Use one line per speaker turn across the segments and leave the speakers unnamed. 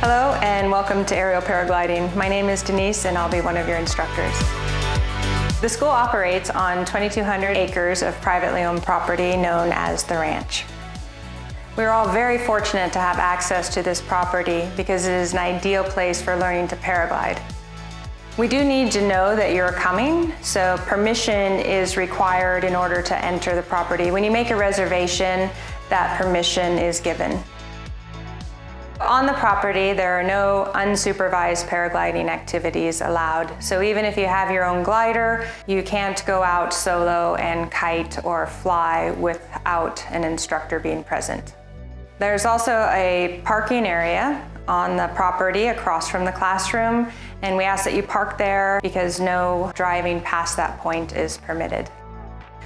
Hello and welcome to Aerial Paragliding. My name is Denise and I'll be one of your instructors. The school operates on 2,200 acres of privately owned property known as the ranch. We're all very fortunate to have access to this property because it is an ideal place for learning to paraglide. We do need to know that you're coming, so permission is required in order to enter the property. When you make a reservation, that permission is given. On the property, there are no unsupervised paragliding activities allowed. So even if you have your own glider, you can't go out solo and kite or fly without an instructor being present. There's also a parking area on the property across from the classroom, and we ask that you park there because no driving past that point is permitted.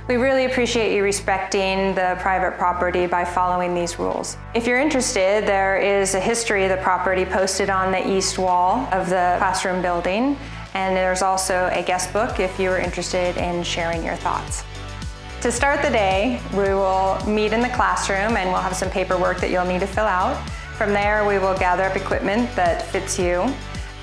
We really appreciate you respecting the private property by following these rules. If you're interested, there is a history of the property posted on the east wall of the classroom building, and there's also a guest book if you are interested in sharing your thoughts. To start the day, we will meet in the classroom and we'll have some paperwork that you'll need to fill out. From there, we will gather up equipment that fits you,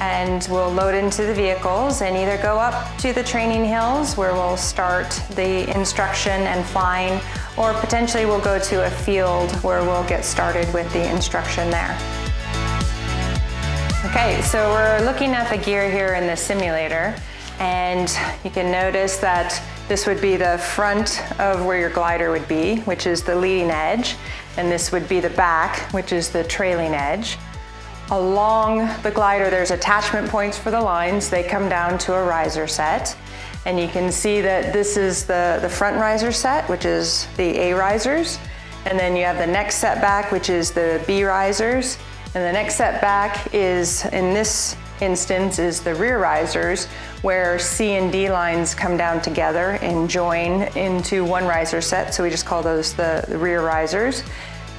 and we'll load into the vehicles and either go up to the training hills where we'll start the instruction and flying, or potentially we'll go to a field where we'll get started with the instruction there. Okay, so we're looking at the gear here in the simulator, and you can notice that this would be the front of where your glider would be, which is the leading edge, and this would be the back, which is the trailing edge. Along the glider, there's attachment points for the lines. They come down to a riser set. And you can see that this is the front riser set, which is the A risers. And then you have the next set back, which is the B risers. And the next set back is, in this instance, is the rear risers, where C and D lines come down together and join into one riser set. So we just call those the rear risers.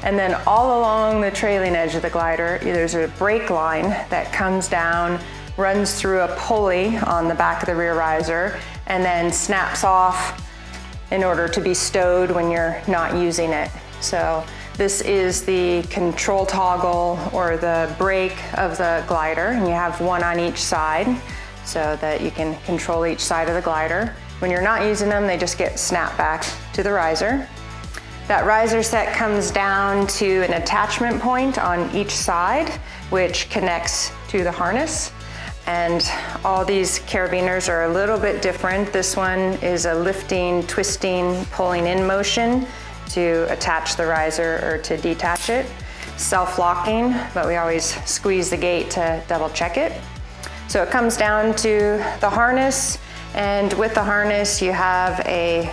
And then all along the trailing edge of the glider, there's a brake line that comes down, runs through a pulley on the back of the rear riser, and then snaps off in order to be stowed when you're not using it. So this is the control toggle or the brake of the glider, and you have one on each side so that you can control each side of the glider. When you're not using them, they just get snapped back to the riser. That riser set comes down to an attachment point on each side, which connects to the harness. And all these carabiners are a little bit different. This one is a lifting, twisting, pulling in motion to attach the riser or to detach it. Self-locking, but we always squeeze the gate to double check it. So it comes down to the harness, and with the harness you have a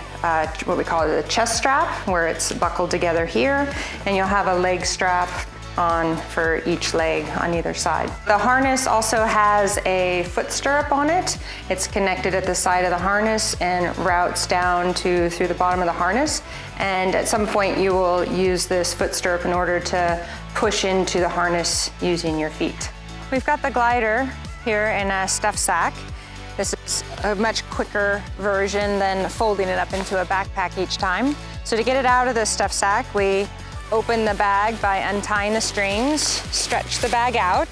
what we call it a chest strap, where it's buckled together here, and you'll have a leg strap on for each leg on either side. The harness also has a foot stirrup on it. It's connected at the side of the harness and routes down through the bottom of the harness, and at some point you will use this foot stirrup in order to push into the harness using your feet. We've got the glider here in a stuff sack. This is a much quicker version than folding it up into a backpack each time. So to get it out of the stuff sack, we open the bag by untying the strings, stretch the bag out.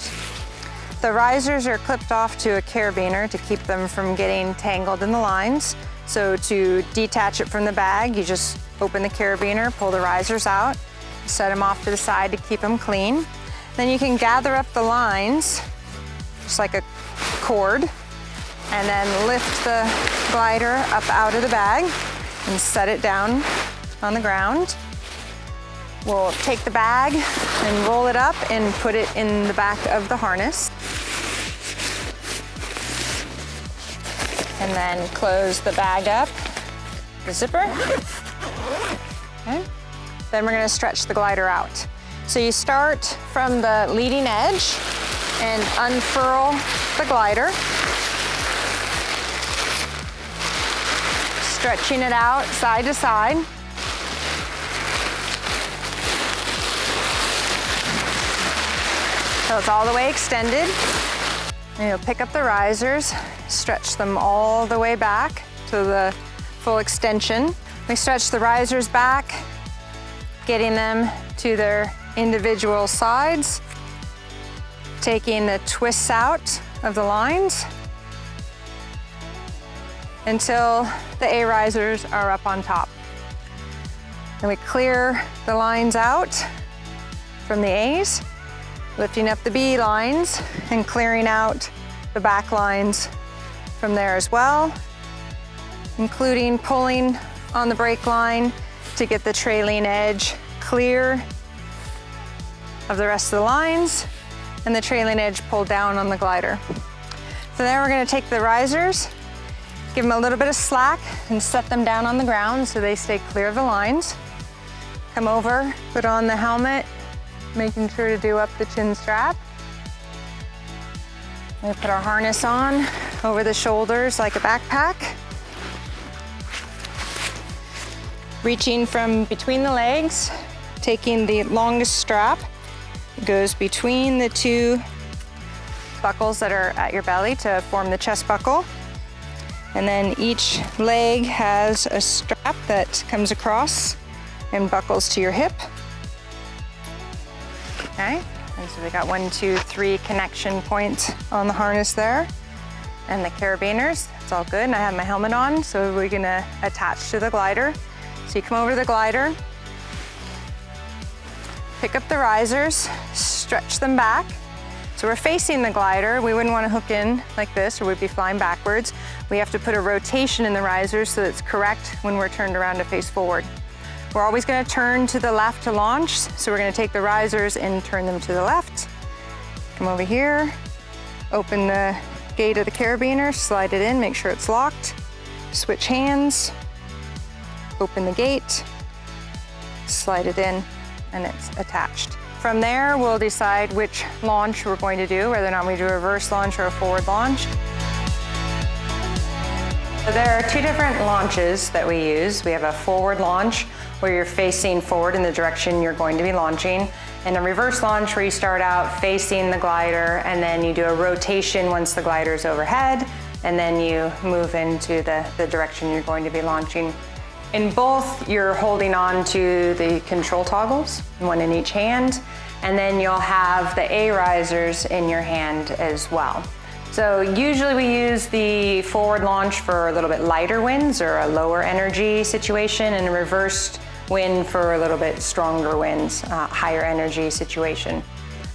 The risers are clipped off to a carabiner to keep them from getting tangled in the lines. So to detach it from the bag, you just open the carabiner, pull the risers out, set them off to the side to keep them clean. Then you can gather up the lines, just like a cord, and then lift the glider up out of the bag and set it down on the ground. We'll take the bag and roll it up and put it in the back of the harness. And then close the bag up, the zipper. Okay. Then we're gonna stretch the glider out. So you start from the leading edge and unfurl the glider, stretching it out side to side. So it's all the way extended. And you'll pick up the risers, stretch them all the way back to the full extension. We stretch the risers back, getting them to their individual sides. taking the twists out of the lines until the A risers are up on top. Then we clear the lines out from the A's, lifting up the B lines and clearing out the back lines from there as well, including pulling on the brake line to get the trailing edge clear of the rest of the lines and the trailing edge pulled down on the glider. So then we're going to take the risers, give them a little bit of slack and set them down on the ground so they stay clear of the lines. Come over, put on the helmet, making sure to do up the chin strap. We put our harness on over the shoulders like a backpack. Reaching from between the legs, taking the longest strap, it goes between the two buckles that are at your belly to form the chest buckle. And then each leg has a strap that comes across and buckles to your hip. Okay, and so we got 1, 2, 3 connection points on the harness there. And the carabiners, it's all good. And I have my helmet on, so we're gonna attach to the glider. So you come over to the glider, pick up the risers, stretch them back. So we're facing the glider. We wouldn't want to hook in like this or we'd be flying backwards. We have to put a rotation in the risers so that it's correct when we're turned around to face forward. We're always going to turn to the left to launch. So we're going to take the risers and turn them to the left. Come over here, open the gate of the carabiner, slide it in, make sure it's locked. Switch hands, open the gate, slide it in, and it's attached. From there, we'll decide which launch we're going to do, whether or not we do a reverse launch or a forward launch. So there are two different launches that we use. We have a forward launch where you're facing forward in the direction you're going to be launching, and a reverse launch where you start out facing the glider and then you do a rotation once the glider is overhead, and then you move into the direction you're going to be launching. In both, you're holding on to the control toggles, one in each hand, and then you'll have the A risers in your hand as well. So usually we use the forward launch for a little bit lighter winds or a lower energy situation, and a reversed wind for a little bit stronger winds, higher energy situation.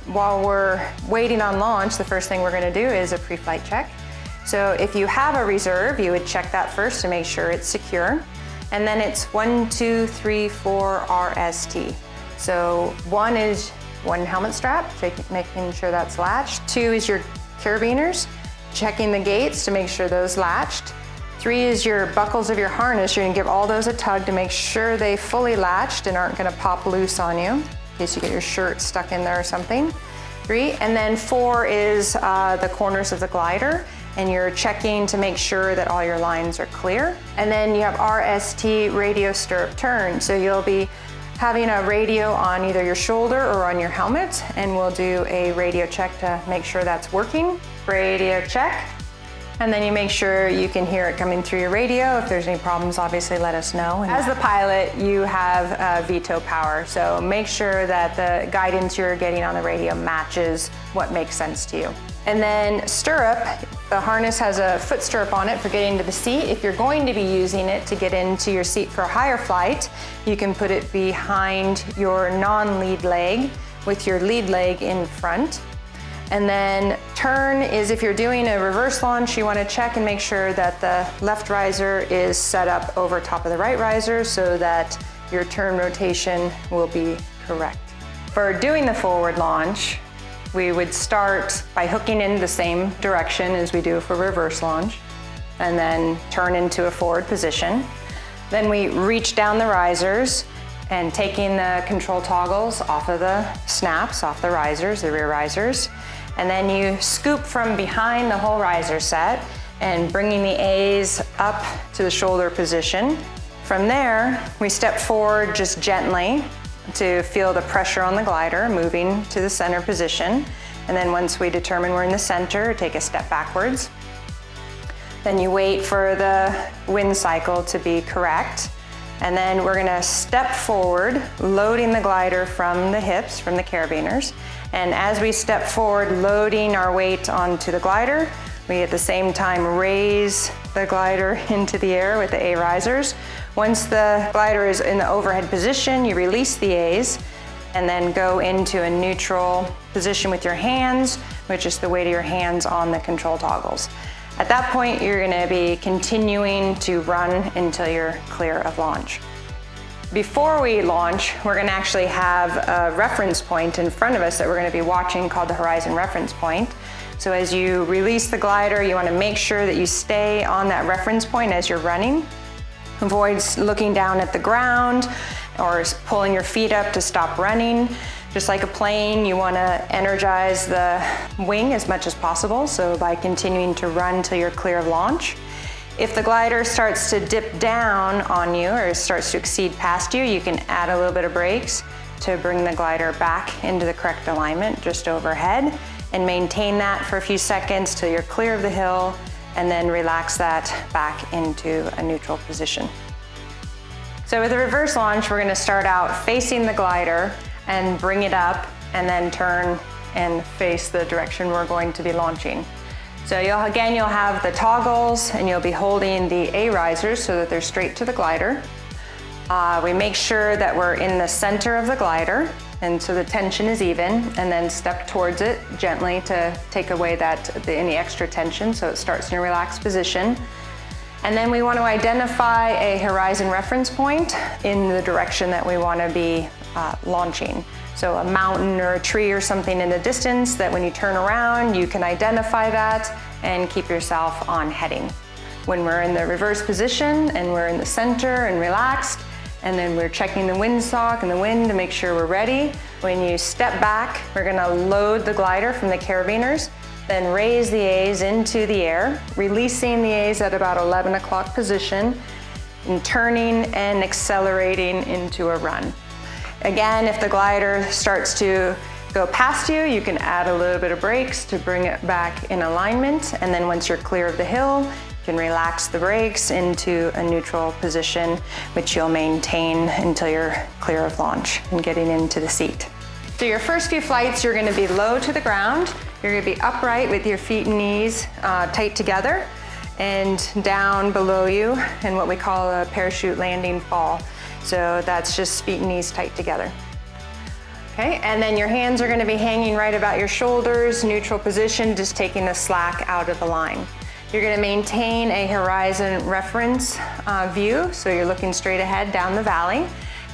While we're waiting on launch, the first thing we're going to do is a pre-flight check. So if you have a reserve, you would check that first to make sure it's secure. And then it's 1, 2, 3, 4 RST. So 1 is one helmet strap, making sure that's latched. 2 is your carabiners, checking the gates to make sure those latched. 3 is your buckles of your harness. You're gonna give all those a tug to make sure they fully latched and aren't gonna pop loose on you in case you get your shirt stuck in there or something. 3, and then 4 is the corners of the glider, and you're checking to make sure that all your lines are clear. And then you have RST, radio stirrup turn. So you'll be having a radio on either your shoulder or on your helmet, and we'll do a radio check to make sure that's working. Radio check. And then you make sure you can hear it coming through your radio. If there's any problems, obviously let us know. As the pilot, you have veto power, so make sure that the guidance you're getting on the radio matches what makes sense to you. And then stirrup, the harness has a foot stirrup on it for getting to the seat. If you're going to be using it to get into your seat for a higher flight, you can put it behind your non-lead leg with your lead leg in front. And then turn is if you're doing a reverse launch, you want to check and make sure that the left riser is set up over top of the right riser so that your turn rotation will be correct. For doing the forward launch, we would start by hooking in the same direction as we do for reverse launch, and then turn into a forward position. Then we reach down the risers and taking the control toggles off of the snaps, off the risers, the rear risers. And then you scoop from behind the whole riser set and bringing the A's up to the shoulder position. From there, we step forward just gently to feel the pressure on the glider, moving to the center position. And then once we determine we're in the center, take a step backwards. Then you wait for the wind cycle to be correct. And then we're gonna step forward, loading the glider from the hips, from the carabiners. And as we step forward, loading our weight onto the glider, we at the same time raise the glider into the air with the A risers. Once the glider is in the overhead position, you release the A's and then go into a neutral position with your hands, which is the weight of your hands on the control toggles. At that point, you're gonna be continuing to run until you're clear of launch. Before we launch, we're gonna actually have a reference point in front of us that we're gonna be watching called the horizon reference point. So as you release the glider, you wanna make sure that you stay on that reference point as you're running. Avoid looking down at the ground or pulling your feet up to stop running. Just like a plane, you want to energize the wing as much as possible, so by continuing to run till you're clear of launch. If the glider starts to dip down on you or starts to exceed past you, you can add a little bit of brakes to bring the glider back into the correct alignment just overhead, and maintain that for a few seconds till you're clear of the hill, and then relax that back into a neutral position. So with the reverse launch, we're going to start out facing the glider and bring it up, and then turn and face the direction we're going to be launching. So you'll have the toggles, and you'll be holding the A risers so that they're straight to the glider. We make sure that we're in the center of the glider, and so the tension is even, and then step towards it gently to take away any extra tension so it starts in a relaxed position. And then we want to identify a horizon reference point in the direction that we want to be launching. So a mountain or a tree or something in the distance that when you turn around, you can identify that and keep yourself on heading. When we're in the reverse position and we're in the center and relaxed, and then we're checking the windsock and the wind to make sure we're ready. When you step back, we're gonna load the glider from the carabiners, then raise the A's into the air, releasing the A's at about 11 o'clock position, and turning and accelerating into a run. Again, if the glider starts to go past you, you can add a little bit of brakes to bring it back in alignment, and then once you're clear of the hill, you can relax the brakes into a neutral position, which you'll maintain until you're clear of launch and getting into the seat. So your first few flights, you're gonna be low to the ground. You're gonna be upright with your feet and knees tight together, and down below you in what we call a parachute landing fall. So that's just feet and knees tight together. Okay, and then your hands are gonna be hanging right about your shoulders, neutral position, just taking the slack out of the line. You're gonna maintain a horizon reference view, so you're looking straight ahead down the valley,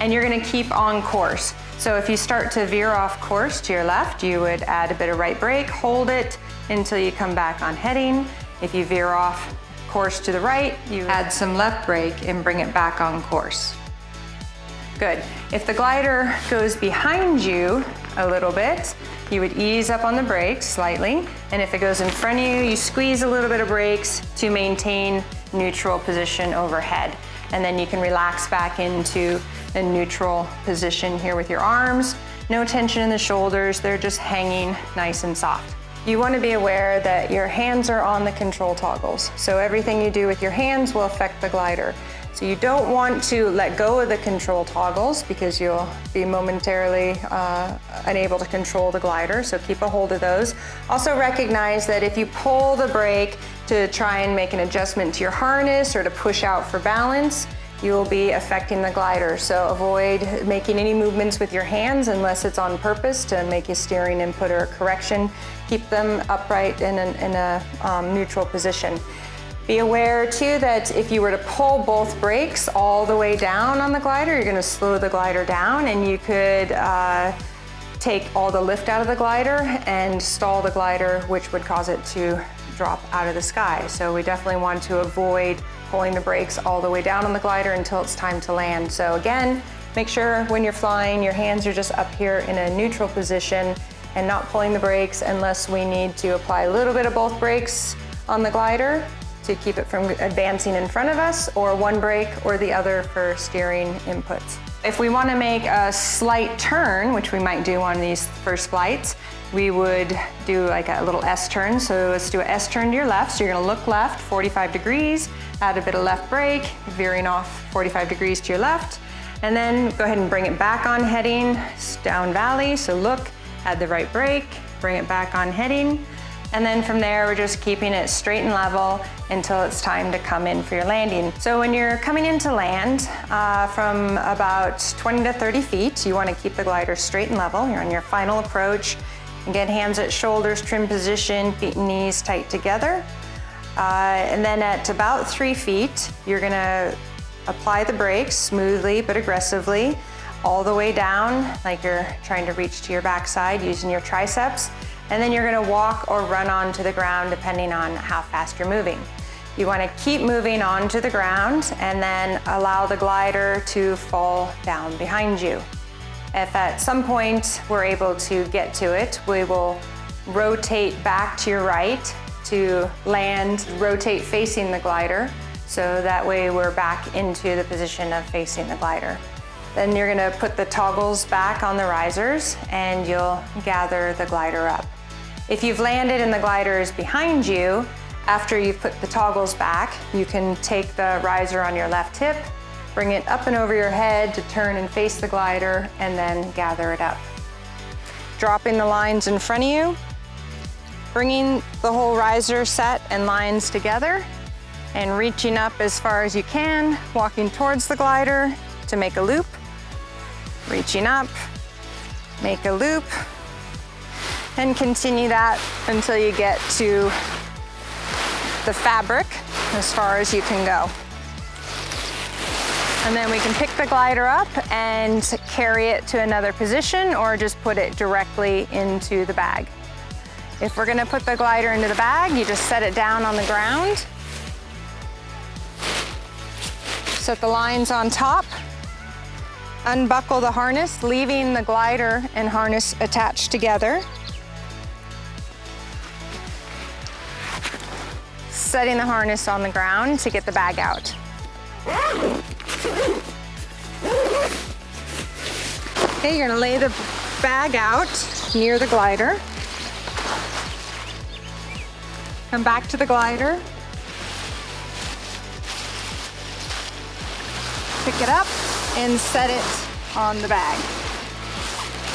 and you're gonna keep on course. So if you start to veer off course to your left, you would add a bit of right brake, hold it until you come back on heading. If you veer off course to the right, you add some left brake and bring it back on course. Good. If the glider goes behind you a little bit, you would ease up on the brakes slightly, and if it goes in front of you, you squeeze a little bit of brakes to maintain neutral position overhead. And then you can relax back into a neutral position here with your arms. No tension in the shoulders, they're just hanging nice and soft. You want to be aware that your hands are on the control toggles, so everything you do with your hands will affect the glider. So you don't want to let go of the control toggles because you'll be momentarily unable to control the glider, so keep a hold of those. Also recognize that if you pull the brake to try and make an adjustment to your harness or to push out for balance, you will be affecting the glider. So avoid making any movements with your hands unless it's on purpose to make a steering input or a correction. Keep them upright in a neutral position. Be aware too that if you were to pull both brakes all the way down on the glider, you're gonna slow the glider down, and you could take all the lift out of the glider and stall the glider, which would cause it to drop out of the sky. So we definitely want to avoid pulling the brakes all the way down on the glider until it's time to land. So again, make sure when you're flying, your hands are just up here in a neutral position and not pulling the brakes unless we need to apply a little bit of both brakes on the glider to keep it from advancing in front of us, or one brake or the other for steering inputs. If we want to make a slight turn, which we might do on these first flights, we would do like a little S turn. So let's do an S turn to your left. So you're going to look left 45 degrees, add a bit of left brake, veering off 45 degrees to your left, and then go ahead and bring it back on heading down valley. So look, add the right brake, bring it back on heading, and then from there we're just keeping it straight and level until it's time to come in for your landing. So when you're coming in to land from about 20 to 30 feet, you want to keep the glider straight and level. You're on your final approach. Again, hands at shoulders, trim position, feet and knees tight together. And then at about 3 feet, you're going to apply the brakes smoothly but aggressively all the way down, like you're trying to reach to your backside using your triceps. And then you're going to walk or run onto the ground depending on how fast you're moving. You want to keep moving onto the ground and then allow the glider to fall down behind you. If at some point we're able to get to it, we will rotate back to your right to land, rotate facing the glider, so that way we're back into the position of facing the glider. Then you're going to put the toggles back on the risers and you'll gather the glider up. If you've landed and the glider is behind you, after you've put the toggles back, you can take the riser on your left hip, bring it up and over your head to turn and face the glider, and then gather it up. Dropping the lines in front of you, bringing the whole riser set and lines together, and reaching up as far as you can, walking towards the glider to make a loop, reaching up, make a loop, and continue that until you get to the fabric as far as you can go. And then we can pick the glider up and carry it to another position or just put it directly into the bag. If we're going to put the glider into the bag, you just set it down on the ground, set the lines on top, unbuckle the harness, leaving the glider and harness attached together. Setting the harness on the ground to get the bag out. Okay, you're gonna lay the bag out near the glider. Come back to the glider. Pick it up and set it on the bag.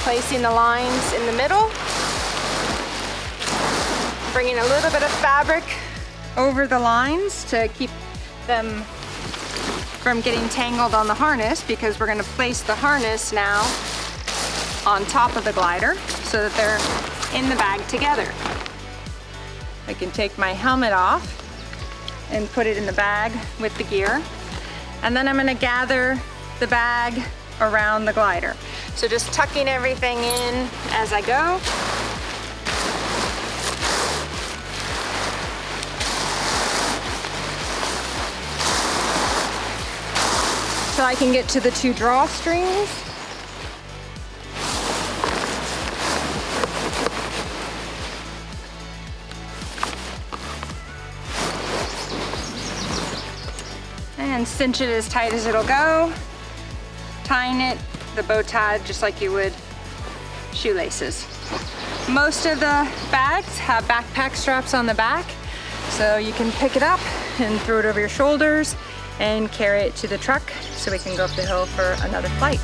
Placing the lines in the middle. Bringing a little bit of fabric over the lines to keep them from getting tangled on the harness, because we're going to place the harness now on top of the glider so that they're in the bag together. I can take my helmet off and put it in the bag with the gear, and then I'm going to gather the bag around the glider. So just tucking everything in as I go. So I can get to the 2 drawstrings. And cinch it as tight as it'll go. Tying it, the bow tie, just like you would shoelaces. Most of the bags have backpack straps on the back, so you can pick it up and throw it over your shoulders and carry it to the truck so we can go up the hill for another flight.